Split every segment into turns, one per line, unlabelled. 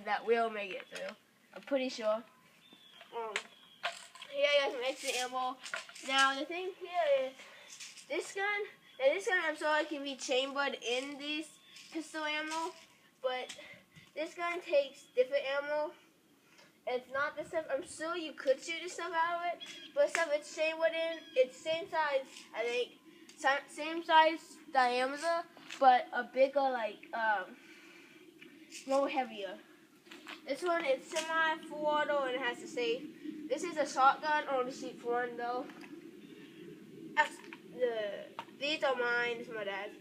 that will make it through. I'm pretty sure. Here I got some extra ammo. Now the thing here is this gun. Now this gun I'm sorry can be chambered in these pistol ammo, but this gun takes different ammo. It's not the stuff. I'm sure you could shoot the stuff out of it, but stuff it's chambered in. It's same size, I think. Same size diameter, but a bigger more heavier. This one is semi-full auto and it has a safe. This is a shotgun, only shoot for one though. These are mine, this is my dad's.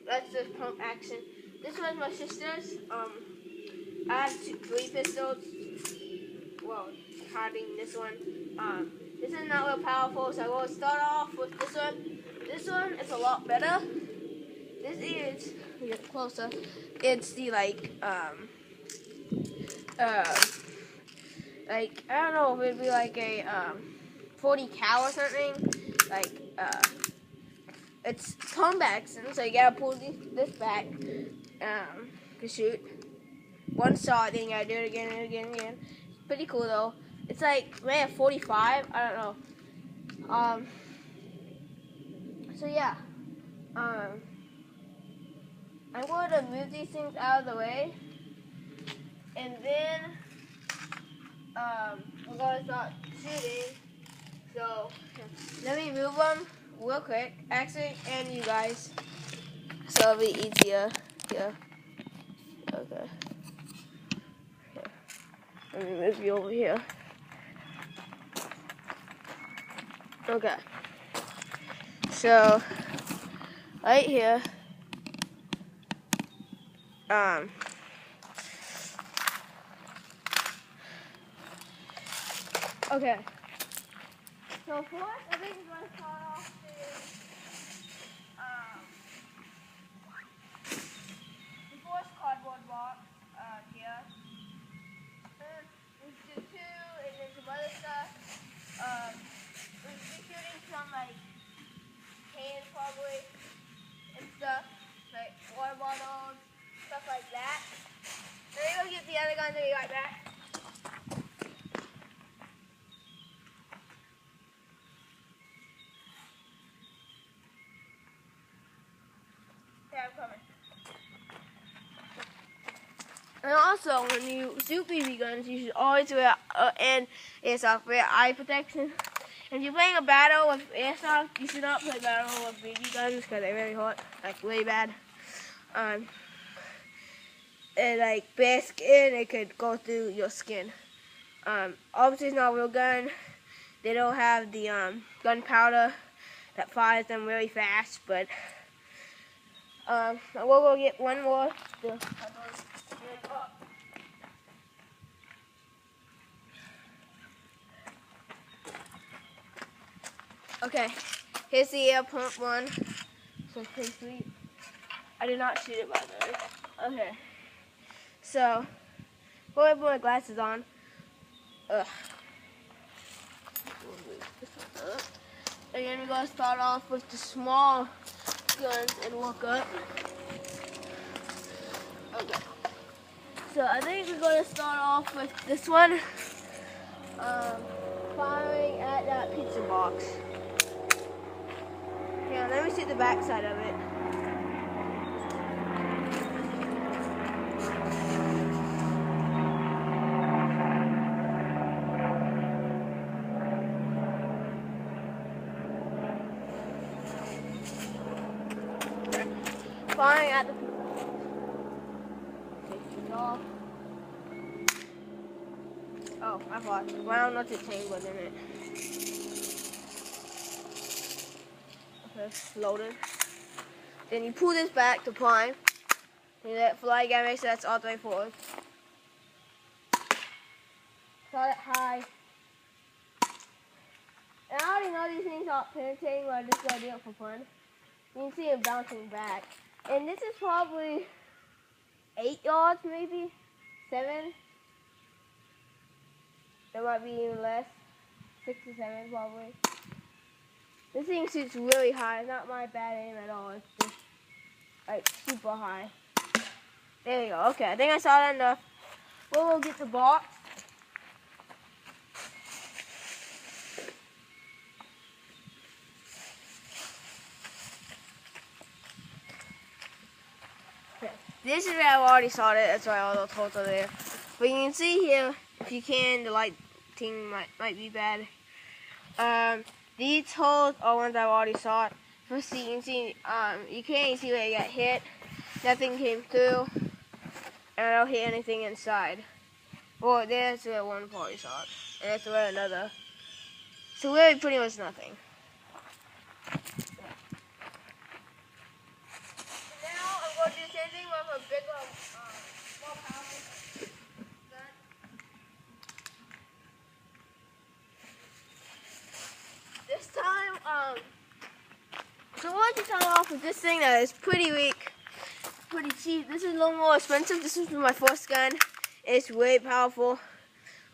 That's the pump action. This one's my sister's. I have 3 pistols. Well, counting this one. This is not real powerful, so I will start off with this one. This one is a lot better. This is, get closer. It's the I don't know if it'd be like a 40 cal or something. It's pump action, so you gotta pull this back to shoot. One shot, then you gotta do it again and again and again. It's pretty cool though. It's like maybe 45. I don't know. So yeah. I'm going to move these things out of the way, and then we're going to start shooting. So let me move them real quick, actually, and you guys, so it'll be easier. Yeah. Okay. Here. Let me move you over here. Okay. So right here. Okay. So first, I think we're going to start off the first cardboard box here. We should do 2, and then some other stuff. We'll be shooting some cans probably and stuff, like water bottles. Stuff like that. Then we're going to get the other guns and be right back. Yeah, I'm coming. And also, when you shoot BB guns, you should always wear and airsoft, wear eye protection. And if you're playing a battle with airsoft, you should not play battle with BB guns because they're very hot, like way bad. And bare skin, it could go through your skin. Obviously it's not a real gun. They don't have the gunpowder that fires them really fast, but we'll get one more. Okay, here's the air pump one. So it's pretty sweet. I did not shoot it by the way. Okay. So, before I put my glasses on, and then we're going to start off with the small guns and look up. Okay. So I think we're going to start off with this one, firing at that pizza box. Yeah, let me see the back side of it. Firing at the off. Oh, I thought. Well, not the tangled in it. Okay, loaded. Then you pull this back to prime. You let it fly again, make sure that's all the way forward. Start it high. And I already know these things aren't penetrating, but I'm just gonna do it for fun. You can see it bouncing back. And this is probably 8 yards, maybe 7. There might be even less, 6 to 7 probably. This thing shoots really high. It's not my bad aim at all. It's just super high. There we go. Okay, I think I saw that enough. We'll get the box. Okay. This is where I've already soldered it. That's why all those holes are there. But you can see here, if you can, the lighting might be bad. These holes are ones I've already soldered. First, you can see, you can't even see where it got hit. Nothing came through, and I don't hit anything inside. Well, there's where one part is soldered, and that's where another. So really, pretty much nothing. Now I'm going to do the same thing with a bigger, more powerful gun. This time, so I want to start off with this thing that is pretty weak, pretty cheap. This is a little more expensive. This is my first gun. It's way powerful.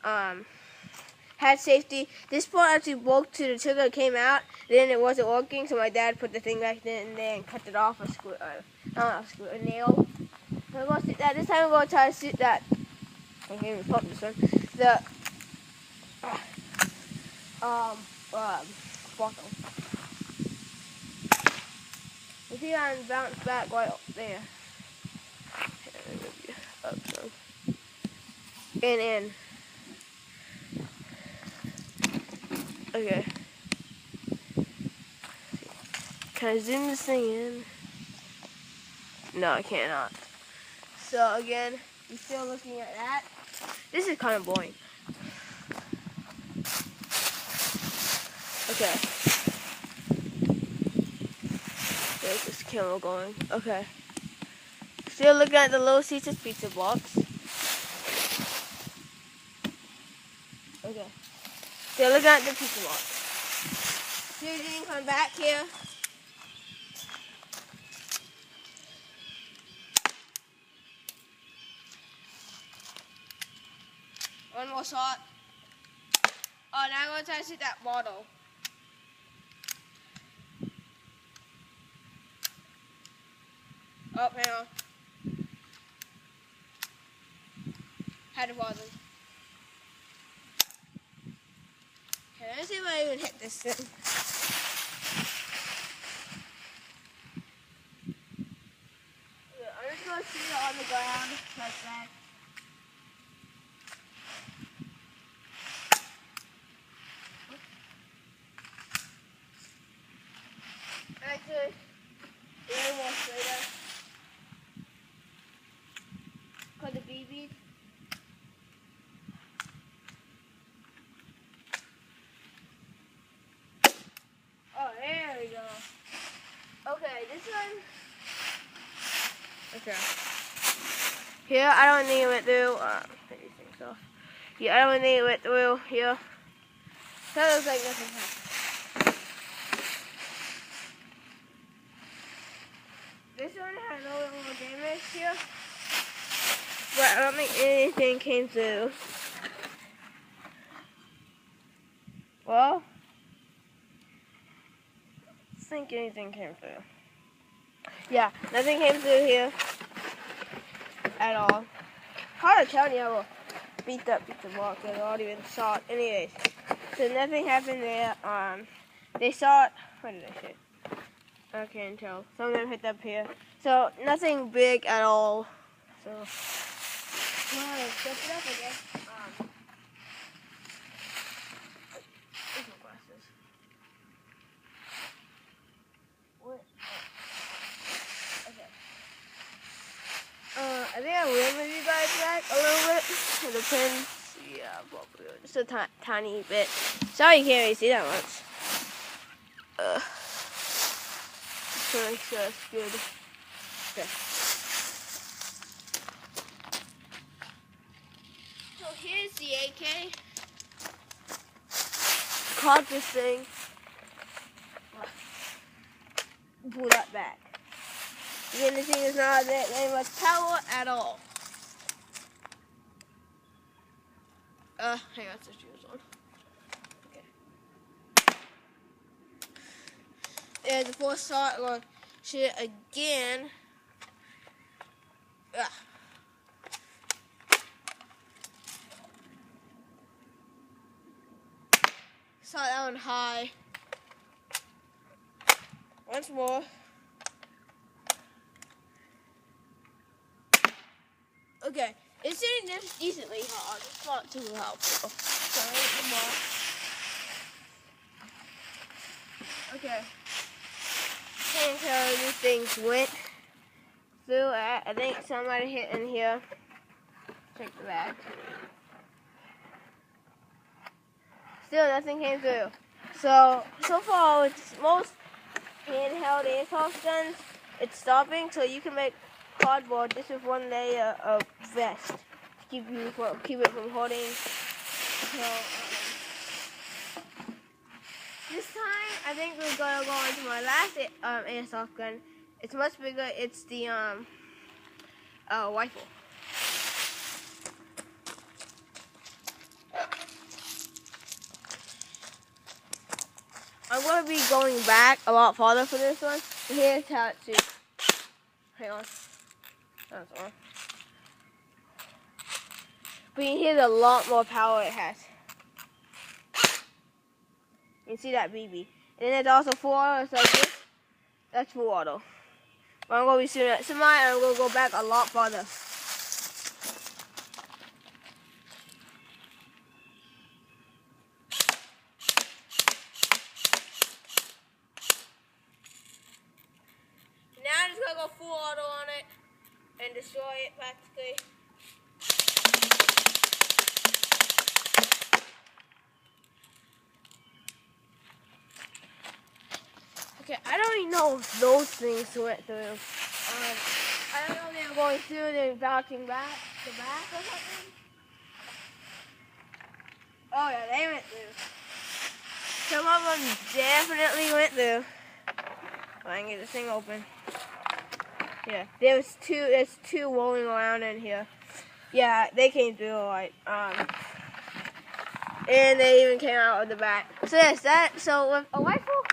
Had safety. This part actually broke to the trigger, came out, then it wasn't working, so my dad put the thing back in there and cut it off a nail. So I'm gonna shoot that. This time I'm gonna try to shoot that. I can't even pump this one. The bottle. You see I bounce back right up there. Up some. And in. Okay. Can I zoom this thing in? No, I cannot. So again, you're still looking at that. This is kind of boring. Okay. There's this camera going. Okay. Still looking at the Little Caesars pizza box. Okay. Still looking at the pizza box. So you can come back here. One more shot. Oh, now I'm going to try to shoot that bottle. Oh, hang on. Had to pause it. Okay, let's see if I even hit this thing. Yeah, I'm just going to shoot it on the ground like that. Actually, way more straighter. Cause the BBs. Oh, there we go. Okay, this one. Okay. Here, I don't think it went through. Take these things off. Yeah, I don't think it went through here. That looks like nothing happened. This one had a little more damage here, but I don't think anything came through. Well, I don't think anything came through. Yeah, nothing came through here at all. Hard to tell you how beat up pizza box. It's already been shot. Anyways, so nothing happened there. They shot. What did I shoot? I can't tell. Some of them hit up here. So nothing big at all. So step it up, I guess. There's no glasses. What? Oh. Okay. I think I will move you guys back a little bit. It depends. Yeah, probably just a tiny bit. Sorry you can't really see that much. So make sure it's good. Okay. So here's the AK. Caught this thing. Pull that back. Again, the thing is not that much power at all. I got the shoes on. Okay. There's the fourth shot. I'm going to shoot it again. Start that one high. Once more. Okay, it's sitting just decently hard. It's not too helpful. Sorry, more. Okay. Can't tell these things went through. I think somebody hit in here. Check the back. Still, nothing came through. So far, with most handheld airsoft guns, it's stopping. So you can make cardboard just with one layer of vest to keep it from holding. So this time, I think we're gonna go into my last airsoft gun. It's much bigger. It's the rifle. I'm going to be going back a lot farther for this one. Here's how it shoots. Hang on. That's on. But you can hear a lot more power it has. You can see that BB. And then it's also full auto. It's like this. That's full auto. But I'm going to be shooting at semi and I'm going to go back a lot farther. Now I'm just going to go full auto on it and destroy it practically. Okay, I don't even know if those things went through. I don't know if they were going through and then bouncing back to back or something. Oh yeah, they went through. Some of them definitely went through. I can get this thing open. Yeah, there's two rolling around in here. Yeah, they came through alright. And they even came out of the back. So so with a rifle,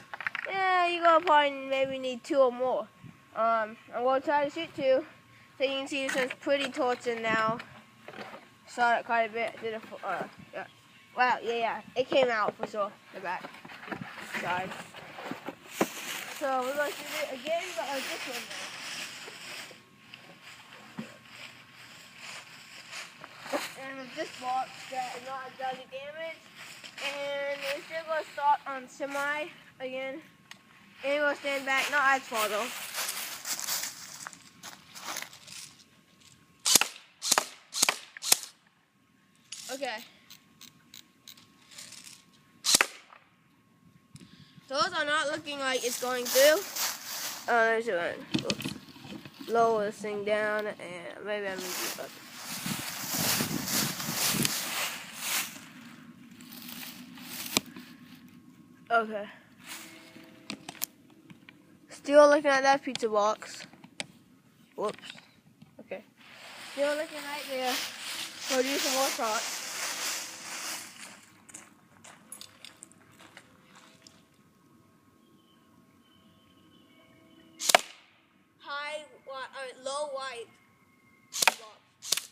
yeah, you're gonna probably maybe need 2 or more. I'm gonna try to shoot 2. So you can see this one's pretty torching now. Saw it quite a bit. Yeah. Wow, yeah, it came out for sure. The back side. So we're gonna shoot it again, but like this one now. And with this box that is not done any damage. And we're still gonna start on semi again. And we're gonna stand back, not as far though. Okay. Those are not looking like it's going through. There's one. Lower this thing down and maybe I'm gonna do that. Okay. Still looking at that pizza box. Whoops. Okay. Still looking right there. We'll do some more shots. Low right. Box.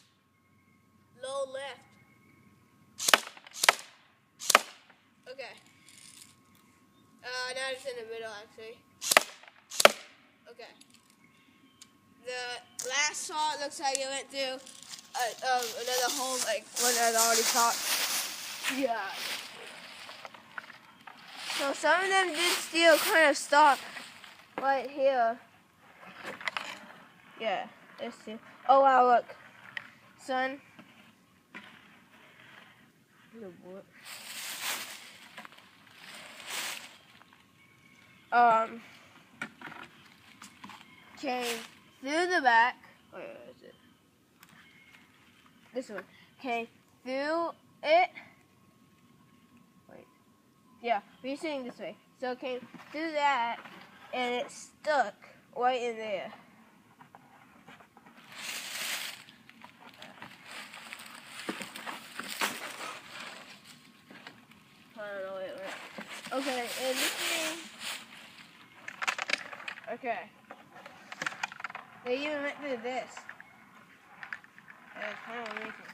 Low left. Okay. Now it's in the middle actually. Okay. The last shot looks like it went through another hole, like one that I already shot. Yeah. So some of them did still kind of stop right here. Yeah, there's 2. Oh wow, look. Son. No bullet. Came through the back. Where is it? This one. Came through it. Wait. Yeah, we're sitting this way. So it came through that, and it stuck right in there. I don't know where it went. Okay, and this thing. Okay. They even went through this. It's kind of amazing.